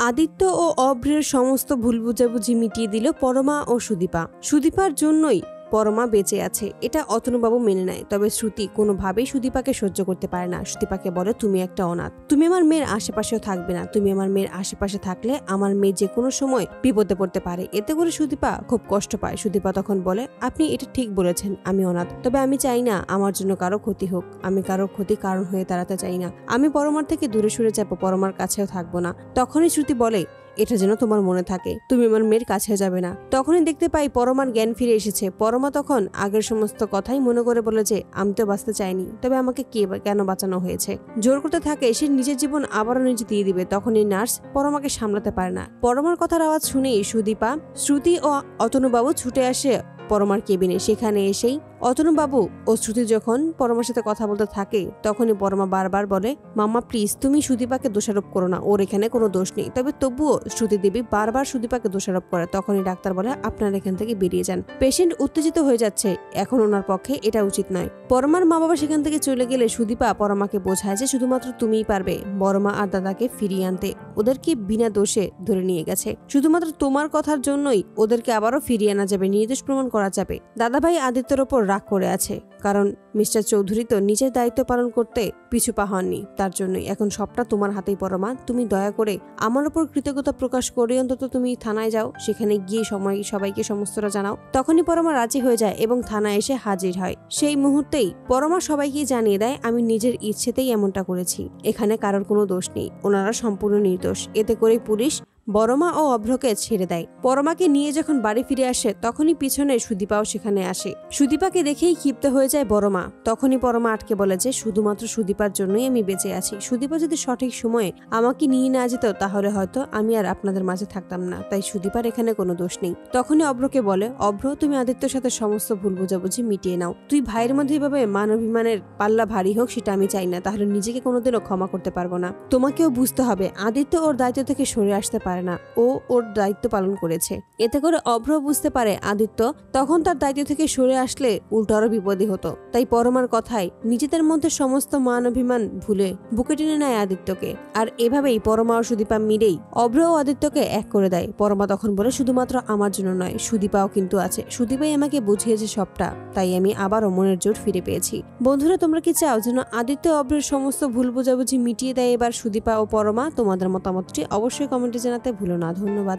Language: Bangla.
আদিত্য ও অভ্রের সমস্ত ভুল বুঝাবুঝি মিটিয়ে দিল পরমা ও সুদীপা। সুদীপার জন্যই পরমা বেঁচে আছে, এটা অতনুবাবু মেনে নেয়। তবে শ্রুতি কোনোভাবেই সুদীপাকে সহ্য করতে পারে না। সুদীপাকে বলে, তুমি একটা অনাথ, তুমি আমার মেয়ের আশেপাশেও থাকবে না। তুমি আমার মেয়ের আশেপাশে থাকলে আমার মেয়ে যে কোনো সময় বিপদে পড়তে পারে। এতে করে সুদীপা খুব কষ্ট পায়। সুদীপা তখন বলে, আপনি এটা ঠিক বলেছেন, আমি অনাথ, তবে আমি চাই না আমার জন্য কারো ক্ষতি হোক। আমি কারো ক্ষতি কারণ হয়ে দাঁড়াতে চাই না। আমি পরমার থেকে দূরে সরে যাবো, পরমার কাছেও থাকবো না। তখনই শ্রুতি বলে, এটা যেন তোমার মনে থাকে, তুমি আমার মেয়ের কাছে যাবে না। তখনই দেখতে পাই পরমার জ্ঞান ফিরে এসেছে। পরমা তখন আগের সমস্ত কথাই মনে করে বলে যে, আমি তো বাঁচতে চাইনি, তবে আমাকে কেন বাঁচানো হয়েছে। জোর করতে থাকে সে নিজের জীবন আবারও নিজে দিয়ে দিবে। তখনই নার্স পরমাকে সামলাতে পারে না। পরমার কথার আওয়াজ শুনেই সুদীপা, শ্রুতি ও অতনুবাবু ছুটে আসে পরমার কেবিনে। সেখানে এসেই অতনুবাবু ও শ্রুতি যখন পরমার সাথে কথা বলতে থাকে, তখনই পরমা বারবার বলে, মাম্মা প্লিজ তুমি সুদীপাকে দোষারোপ করো না, ওর এখানে কোনো দোষ নেই। তবে তবুও শ্রুতি দেবী বারবার সুদীপাকে দোষারোপ করে। তখনই ডাক্তার বলে, আপনারা এখান থেকে বেরিয়ে যান, পেশেন্ট উত্তেজিত হয়ে যাচ্ছে, এখন ওনার পক্ষে এটা উচিত নয়। পরমার মা বাবা সেখান থেকে চলে গেলে সুদীপা পরমাকে বোঝায় যে শুধুমাত্র তুমিই পারবে বড়মা আর দাদাকে ফিরিয়ে আনতে। ওদেরকে বিনা দোষে ধরে নিয়ে গেছে, শুধুমাত্র তোমার কথার জন্যই ওদেরকে আবারও ফিরিয়ে আনা যাবে, নির্দোষ প্রমাণ করা যাবে। দাদাভাই আদিত্যর ওপর রাগ করে আছে, কারণ মিস্টার চৌধুরী তো নিজের দায়িত্ব পালন করতে পিছু পা হননি। তার জন্যই এখন সবটা তোমার হাতেই পরমা। তুমি দয়া করে আমার উপর কৃতজ্ঞতা প্রকাশ করে অন্তত তুমি থানায় যাও, সেখানে গিয়ে সবাইকে সমস্তটা জানাও। তখনই পরমা রাজি হয়ে যায় এবং থানায় এসে হাজির হয়। সেই মুহূর্তেই পরমা সবাইকে জানিয়ে দেয়, আমি নিজের ইচ্ছেতেই এমনটা করেছি, এখানে কারোর কোনো দোষ নেই, ওনারা সম্পূর্ণ নির্দোষ। এতে করে পুলিশ বড়মা ও অভ্রকে ছেড়ে দেয়। পরমাকে নিয়ে যখন বাড়ি ফিরে আসে, তখনই পিছনে সুদীপাও সেখানে আসে। সুদীপাকে দেখেই ক্ষিপ্ত হয়ে যায় বড়মা। তখনই পরমা আটকে বলে যে, শুধুমাত্র সুদীপার জন্যই আমি বেঁচে আছি। সুদীপা যদি সঠিক সময়ে আমাকে নিয়ে না যেত, তাহলে হয়তো আমি আর আপনাদের মাঝে থাকতাম না। তাই সুদীপার এখানে কোনো দোষ নেই। তখনই অভ্রকে বলে, অভ্র তুমি আদিত্যর সাথে সমস্ত ভুল বোঝাবুঝি মিটিয়ে নাও। তুই ভাইয়ের মধ্যে এভাবে মান অভিমানের পাল্লা ভারী হোক, সেটা আমি চাই না, তাহলে নিজেকে কোনোদিনও ক্ষমা করতে পারবো না। তোমাকেও বুঝতে হবে, আদিত্য ওর দায়িত্ব থেকে সরে আসতে পারে না, ও ওর দায়িত্ব পালন করেছে। এতে করে অভ্র বুঝতে পারে আদিত্য তখন তার দায়িত্ব থেকে সরে আসলে উল্টো আরো বিপদী হতো। তাই পরমার কথায় নিজেদের মধ্যে সমস্ত মান অভিমান ভুলে বুকে টেনে নেয় আদিত্যকে। আর এভাবেই পরমা ও সুদীপা মিলেই অভ্র ও আদিত্যকে এক করে দেয়। পরমা তখন বলে, শুধুমাত্র আমার জন্য নয়, সুদীপাও কিন্তু আছে। সুদীপাই আমাকে বুঝিয়েছে সবটা, তাই আমি আবারও মনের জোর ফিরে পেয়েছি। বন্ধুরা, তোমরা কি চাও যেন আদিত্য অভ্রের সমস্ত ভুল বোঝাবুঝি মিটিয়ে দেয় এবার সুদীপা ও পরমা? তোমাদের মতামতটি অবশ্যই কমেন্টে জানাতে ভুলো না। ধন্যবাদ।